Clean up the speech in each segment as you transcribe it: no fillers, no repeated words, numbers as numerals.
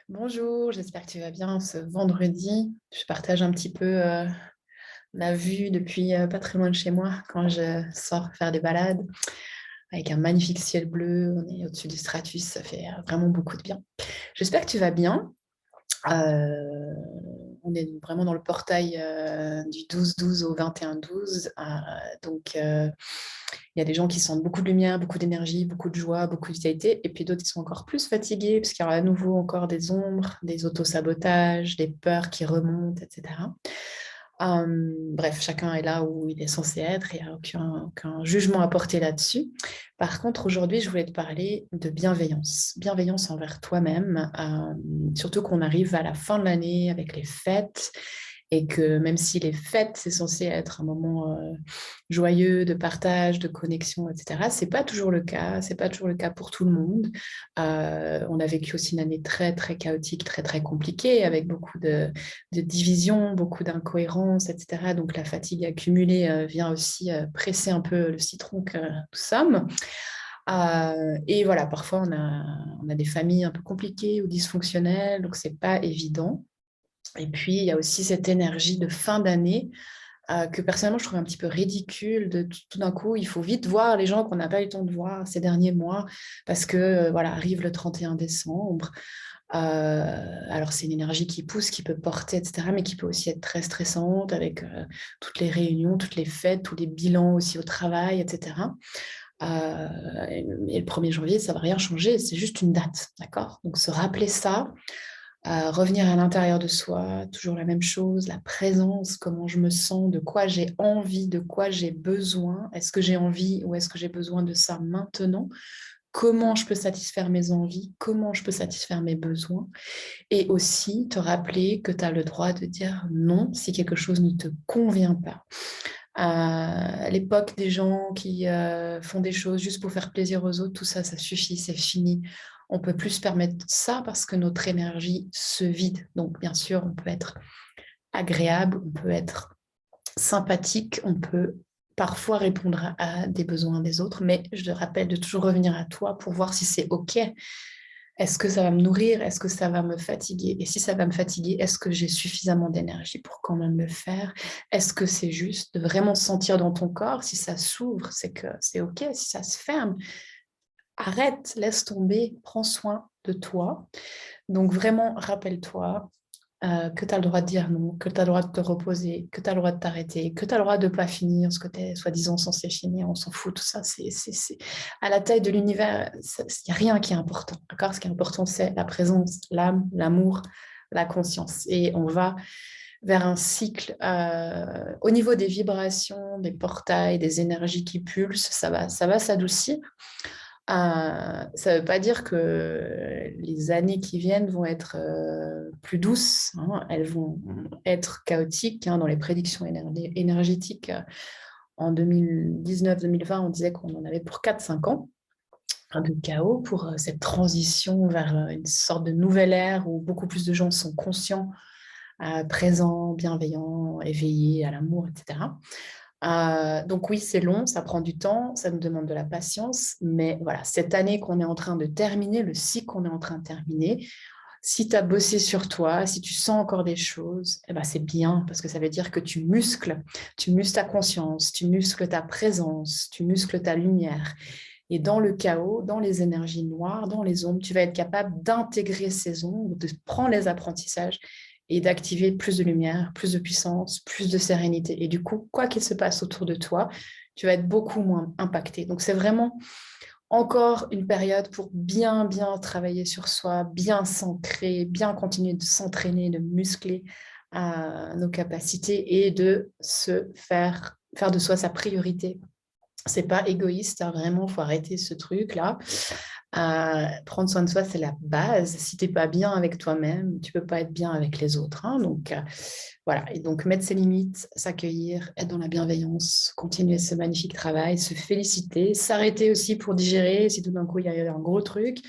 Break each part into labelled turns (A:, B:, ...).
A: Bonjour, j'espère que tu vas bien ce vendredi. Je partage un petit peu ma vue depuis pas très loin de chez moi quand je sors faire des balades avec un magnifique ciel bleu. On est au-dessus du stratus, ça fait vraiment beaucoup de bien. J'espère que tu vas bien. Euh, on est vraiment dans le portail du 12-12 au 21-12. Il y a des gens qui sentent beaucoup de lumière, beaucoup d'énergie, beaucoup de joie, beaucoup de vitalité, et puis d'autres qui sont encore plus fatigués parce qu'il y aura à nouveau encore des ombres, des autosabotages, des peurs qui remontent, etc. Bref, chacun est là où il est censé être, il n'y a aucun jugement à porter là-dessus. Par contre, aujourd'hui, je voulais te parler de bienveillance, bienveillance envers toi-même, surtout qu'on arrive à la fin de l'année avec les fêtes et que même si les fêtes, c'est censé être un moment joyeux de partage, de connexion, etc., c'est pas toujours le cas, c'est pas toujours le cas pour tout le monde. On a vécu aussi une année très, très chaotique, très, très compliquée avec beaucoup de divisions, beaucoup d'incohérences, etc. Donc la fatigue accumulée vient aussi presser un peu le citron que nous sommes. Et voilà, parfois on a des familles un peu compliquées ou dysfonctionnelles, donc c'est pas évident. Et puis il y a aussi cette énergie de fin d'année que personnellement je trouve un petit peu ridicule de tout d'un coup, il faut vite voir les gens qu'on n'a pas eu le temps de voir ces derniers mois parce que voilà, arrive le 31 décembre. Alors, c'est une énergie qui pousse, qui peut porter, etc., mais qui peut aussi être très stressante avec toutes les réunions, toutes les fêtes, tous les bilans aussi au travail, etc. Et le 1er janvier, ça ne va rien changer, c'est juste une date, d'accord? Donc, se rappeler ça, revenir à l'intérieur de soi, toujours la même chose, la présence, comment je me sens, de quoi j'ai envie, de quoi j'ai besoin, est-ce que j'ai envie ou est-ce que j'ai besoin de ça maintenant? Comment je peux satisfaire mes envies, comment je peux satisfaire mes besoins, et aussi te rappeler que tu as le droit de dire non si quelque chose ne te convient pas. À l'époque des gens qui font des choses juste pour faire plaisir aux autres, tout ça, ça suffit, c'est fini. On peut plus se permettre ça parce que notre énergie se vide. Donc, bien sûr, on peut être agréable, on peut être sympathique, on peut parfois répondre à des besoins des autres, mais je te rappelle de toujours revenir à toi pour voir si c'est OK. Est-ce que ça va me nourrir? Est-ce que ça va me fatiguer? Et si ça va me fatiguer, est-ce que j'ai suffisamment d'énergie pour quand même le faire? Est-ce que c'est juste de vraiment sentir dans ton corps? Si ça s'ouvre, c'est que c'est OK. Si ça se ferme, arrête, laisse tomber, prends soin de toi. Donc vraiment, rappelle-toi que tu as le droit de dire non, que tu as le droit de te reposer, que tu as le droit de t'arrêter, que tu as le droit de ne pas finir ce que tu es soi-disant censé finir. On s'en fout, tout ça. À la taille de l'univers, il n'y a rien qui est important. D'accord. Ce qui est important, c'est la présence, l'âme, l'amour, la conscience. Et on va vers un cycle au niveau des vibrations, des portails, des énergies qui pulsent, ça va s'adoucir. Ça ne veut pas dire que les années qui viennent vont être plus douces, hein. Elles vont être chaotiques, hein. Dans les prédictions énergétiques, en 2019-2020, on disait qu'on en avait pour 4-5 ans, hein, de chaos pour cette transition vers une sorte de nouvelle ère où beaucoup plus de gens sont conscients, présents, bienveillants, éveillés à l'amour, etc. Donc oui, c'est long, ça prend du temps, ça nous demande de la patience, mais voilà, cette année qu'on est en train de terminer, le cycle qu'on est en train de terminer, si tu as bossé sur toi, si tu sens encore des choses, eh ben c'est bien parce que ça veut dire que tu muscles ta conscience, tu muscles ta présence, tu muscles ta lumière. Et dans le chaos, dans les énergies noires, dans les ombres, tu vas être capable d'intégrer ces ombres, de prendre les apprentissages et d'activer plus de lumière, plus de puissance, plus de sérénité. Et du coup, quoi qu'il se passe autour de toi, tu vas être beaucoup moins impacté. Donc, c'est vraiment encore une période pour bien, bien travailler sur soi, bien s'ancrer, bien continuer de s'entraîner, de muscler nos capacités et de faire de soi sa priorité. C'est pas égoïste, hein, vraiment, il faut arrêter ce truc-là. Prendre soin de soi, c'est la base. Si tu n'es pas bien avec toi-même, tu peux pas être bien avec les autres, hein. Donc, voilà. Et donc, mettre ses limites, s'accueillir, être dans la bienveillance, continuer ce magnifique travail, se féliciter, s'arrêter aussi pour digérer. Si tout d'un coup, il y a un gros truc,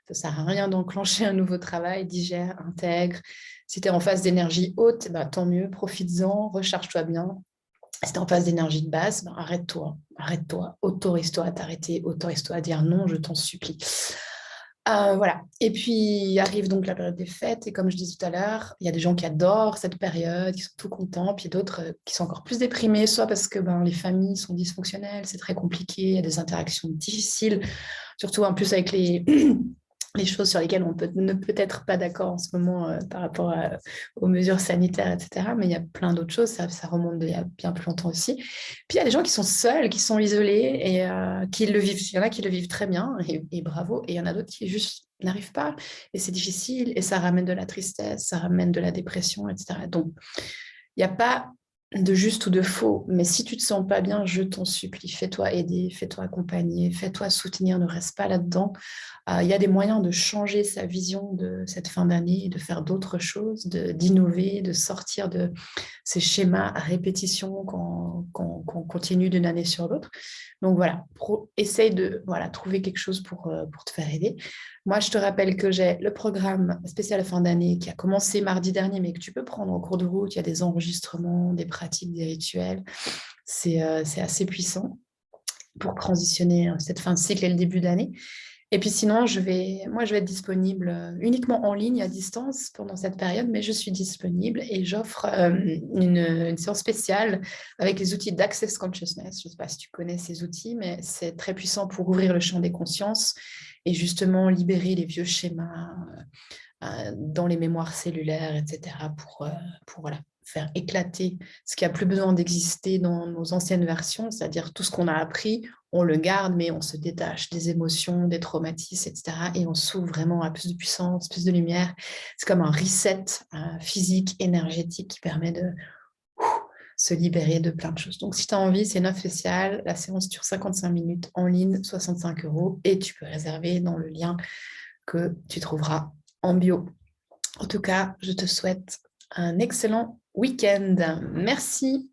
A: ça ne sert à rien d'enclencher un nouveau travail. Digère, intègre. Si tu es en phase d'énergie haute, bah, tant mieux, profites-en, recharge-toi bien. Si tu es en phase d'énergie de base, ben arrête-toi, autorise-toi à t'arrêter, autorise-toi à dire non, je t'en supplie. Voilà. Et puis arrive donc la période des fêtes. Et comme je disais tout à l'heure, il y a des gens qui adorent cette période, qui sont tout contents, puis d'autres qui sont encore plus déprimés, soit parce que les familles sont dysfonctionnelles, c'est très compliqué, il y a des interactions difficiles, surtout en plus avec les choses sur lesquelles on ne peut être pas d'accord en ce moment par rapport aux mesures sanitaires, etc. Mais il y a plein d'autres choses, ça remonte d'il y a bien plus longtemps aussi. Puis il y a des gens qui sont seuls, qui sont isolés et qui le vivent. Il y en a qui le vivent très bien et bravo. Et il y en a d'autres qui juste n'arrivent pas et c'est difficile et ça ramène de la tristesse, ça ramène de la dépression, etc. Donc, il n'y a pas de juste ou de faux, mais si tu te sens pas bien, je t'en supplie, fais-toi aider, fais-toi accompagner, fais-toi soutenir, ne reste pas là-dedans. Il y a des moyens de changer sa vision de cette fin d'année, de faire d'autres choses, d'innover, de sortir de ces schémas à répétition qu'on continue d'une année sur l'autre. Donc voilà, essaye de trouver quelque chose pour te faire aider. Moi, je te rappelle que j'ai le programme spécial fin d'année qui a commencé mardi dernier, mais que tu peux prendre en cours de route. Il y a des enregistrements, des pratiques, des rituels. C'est assez puissant pour transitionner cette fin de cycle et le début d'année. Et puis sinon, moi, je vais être disponible uniquement en ligne, à distance, pendant cette période, mais je suis disponible et j'offre une séance spéciale avec les outils d'Access Consciousness. Je ne sais pas si tu connais ces outils, mais c'est très puissant pour ouvrir le champ des consciences et justement libérer les vieux schémas dans les mémoires cellulaires, etc., pour voilà, faire éclater ce qui a plus besoin d'exister dans nos anciennes versions, c'est-à-dire tout ce qu'on a appris, on le garde, mais on se détache des émotions, des traumatismes, etc., et on s'ouvre vraiment à plus de puissance, plus de lumière. C'est comme un reset physique, énergétique qui permet de se libérer de plein de choses. Donc, si tu as envie, c'est une offre spéciale. La séance dure 55 minutes en ligne, 65 € et tu peux réserver dans le lien que tu trouveras en bio. En tout cas, je te souhaite un excellent week-end. Merci.